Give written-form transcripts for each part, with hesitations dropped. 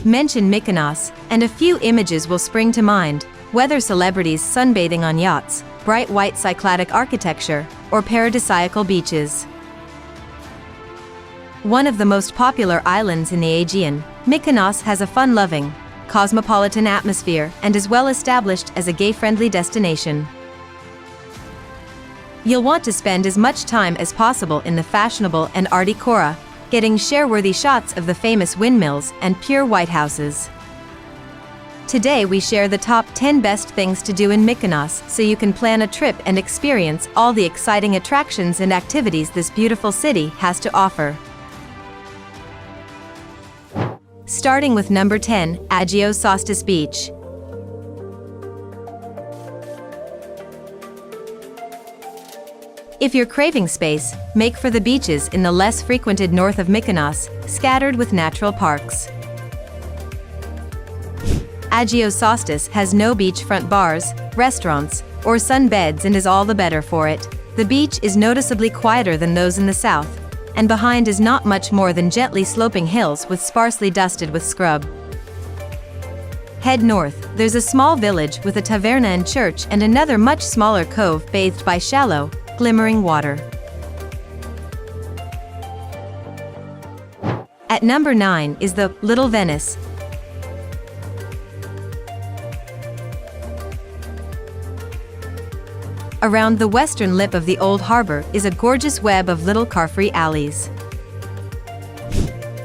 Mention Mykonos, and a few images will spring to mind, whether celebrities sunbathing on yachts, bright white Cycladic architecture, or paradisiacal beaches. One of the most popular islands in the Aegean, Mykonos has a fun-loving, cosmopolitan atmosphere and is well established as a gay-friendly destination. You'll want to spend as much time as possible in the fashionable and arty Kora, getting share-worthy shots of the famous windmills and pure white houses. Today we share the top 10 best things to do in Mykonos so you can plan a trip and experience all the exciting attractions and activities this beautiful city has to offer. Starting with number 10, Agios Sostis Beach. If you're craving space, make for the beaches in the less frequented north of Mykonos, scattered with natural parks. Agios Sostis has no beachfront bars, restaurants, or sunbeds and is all the better for it. The beach is noticeably quieter than those in the south, and behind is not much more than gently sloping hills with sparsely dusted with scrub. Head north, there's a small village with a taverna and church and another much smaller cove bathed by shallow, glimmering water. At number 9 is the Little Venice. Around the western lip of the old harbour is a gorgeous web of little car-free alleys.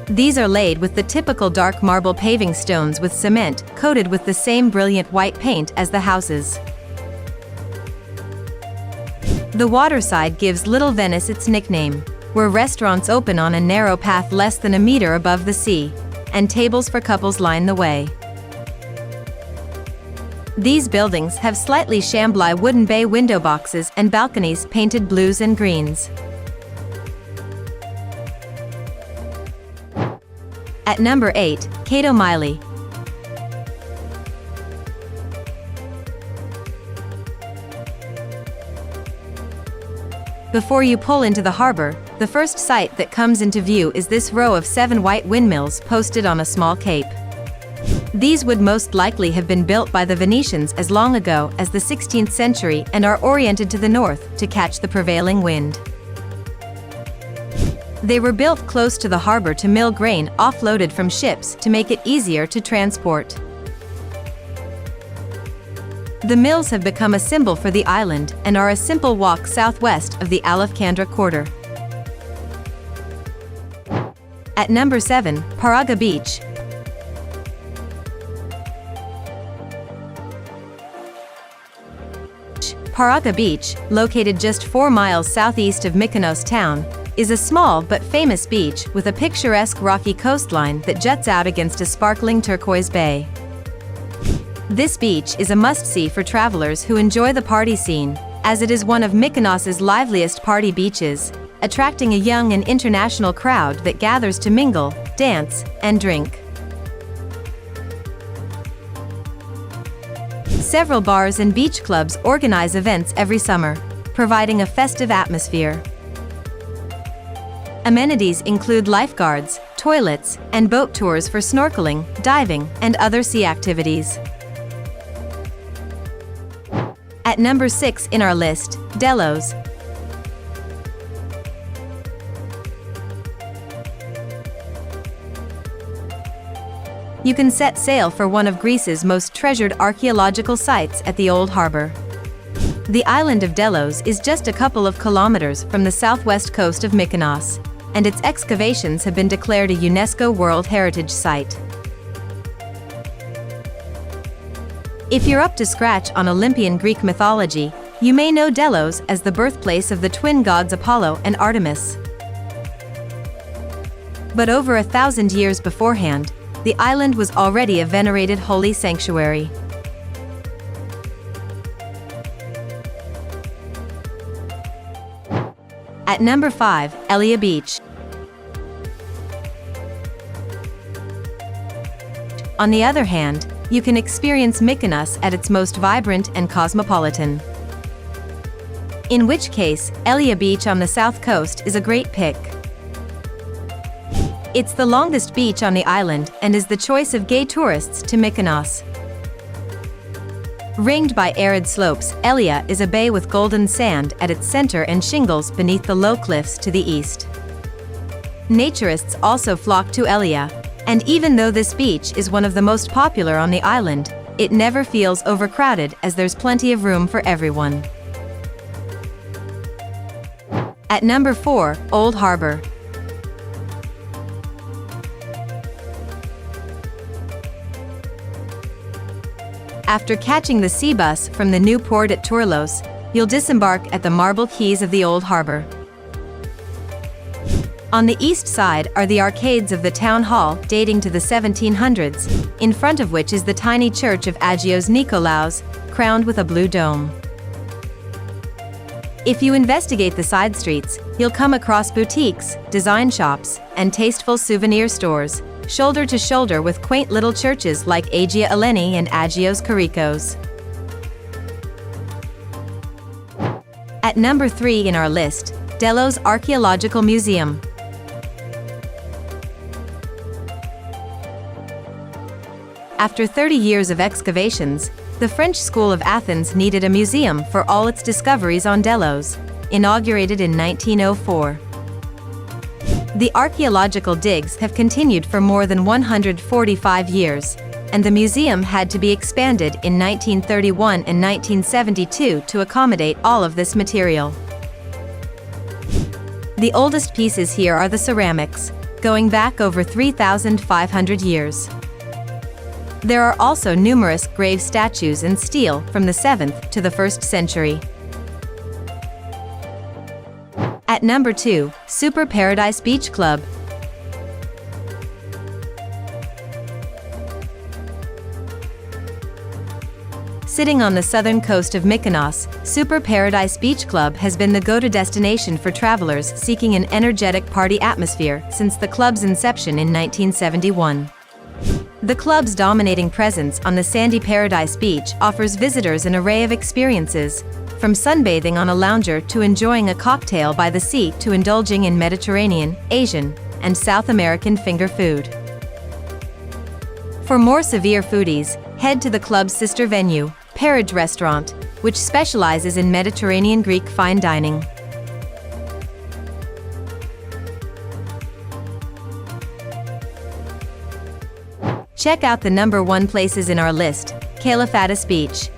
These are laid with the typical dark marble paving stones with cement coated with the same brilliant white paint as the houses. The waterside gives Little Venice its nickname, where restaurants open on a narrow path less than a meter above the sea, and tables for couples line the way. These buildings have slightly shambly wooden bay window boxes and balconies painted blues and greens. At number 8, Kato Myli. Before you pull into the harbor, the first sight that comes into view is this row of 7 white windmills posted on a small cape. These would most likely have been built by the Venetians as long ago as the 16th century and are oriented to the north to catch the prevailing wind. They were built close to the harbor to mill grain offloaded from ships to make it easier to transport. The mills have become a symbol for the island and are a simple walk southwest of the Alexandra quarter. At number 7, Paraga Beach. Paraga Beach, located just 4 miles southeast of Mykonos town, is a small but famous beach with a picturesque rocky coastline that juts out against a sparkling turquoise bay. This beach is a must-see for travelers who enjoy the party scene, as it is one of Mykonos's liveliest party beaches, attracting a young and international crowd that gathers to mingle, dance, and drink. Several bars and beach clubs organize events every summer, providing a festive atmosphere. Amenities include lifeguards, toilets, and boat tours for snorkeling, diving, and other sea activities. At number 6 in our list, Delos. You can set sail for one of Greece's most treasured archaeological sites at the Old Harbour. The island of Delos is just a couple of kilometers from the southwest coast of Mykonos, and its excavations have been declared a UNESCO World Heritage Site. If you're up to scratch on Olympian Greek mythology, you may know Delos as the birthplace of the twin gods Apollo and Artemis. But over 1,000 years beforehand, the island was already a venerated holy sanctuary. At number 5, Elia Beach. On the other hand, you can experience Mykonos at its most vibrant and cosmopolitan. In which case, Elia Beach on the south coast is a great pick. It's the longest beach on the island and is the choice of gay tourists to Mykonos. Ringed by arid slopes, Elia is a bay with golden sand at its center and shingles beneath the low cliffs to the east. Naturists also flock to Elia, and even though this beach is one of the most popular on the island, it never feels overcrowded as there's plenty of room for everyone. At number 4, Old Harbour. After catching the sea bus from the new port at Delos, you'll disembark at the marble quays of the Old Harbour. On the east side are the arcades of the town hall dating to the 1700s, in front of which is the tiny church of Agios Nikolaos, crowned with a blue dome. If you investigate the side streets, you'll come across boutiques, design shops, and tasteful souvenir stores, shoulder to shoulder with quaint little churches like Agia Eleni and Agios Kyrikos. At number 3 in our list, Delos Archaeological Museum. After 30 years of excavations, the French School of Athens needed a museum for all its discoveries on Delos, inaugurated in 1904. The archaeological digs have continued for more than 145 years, and the museum had to be expanded in 1931 and 1972 to accommodate all of this material. The oldest pieces here are the ceramics, going back over 3,500 years. There are also numerous grave statues in steel from the 7th to the 1st century. At number 2, Super Paradise Beach Club. Sitting on the southern coast of Mykonos, Super Paradise Beach Club has been the go-to destination for travelers seeking an energetic party atmosphere since the club's inception in 1971. The club's dominating presence on the sandy Paradise Beach offers visitors an array of experiences, from sunbathing on a lounger to enjoying a cocktail by the sea to indulging in Mediterranean, Asian, and South American finger food. For more severe foodies, head to the club's sister venue, Paraga Restaurant, which specializes in Mediterranean Greek fine dining. Check out the number 1 places in our list, Kalafatis Beach.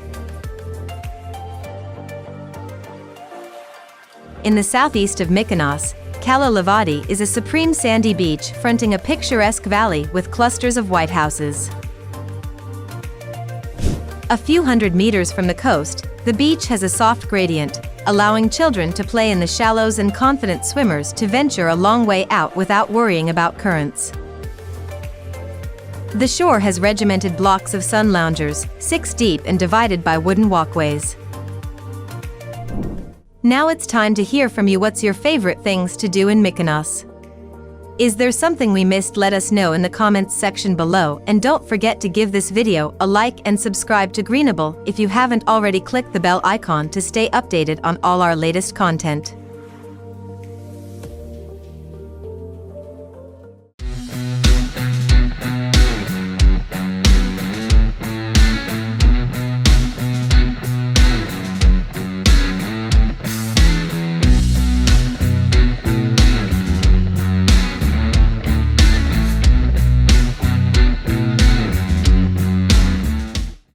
In the southeast of Mykonos, Kalafatis is a supreme sandy beach fronting a picturesque valley with clusters of white houses. A few hundred meters from the coast, the beach has a soft gradient, allowing children to play in the shallows and confident swimmers to venture a long way out without worrying about currents. The shore has regimented blocks of sun loungers, 6 deep and divided by wooden walkways. Now it's time to hear from you. What's your favorite things to do in Mykonos? Is there something we missed? Let us know in the comments section below, and don't forget to give this video a like and subscribe to Greenable if you haven't already. Click the bell icon to stay updated on all our latest content.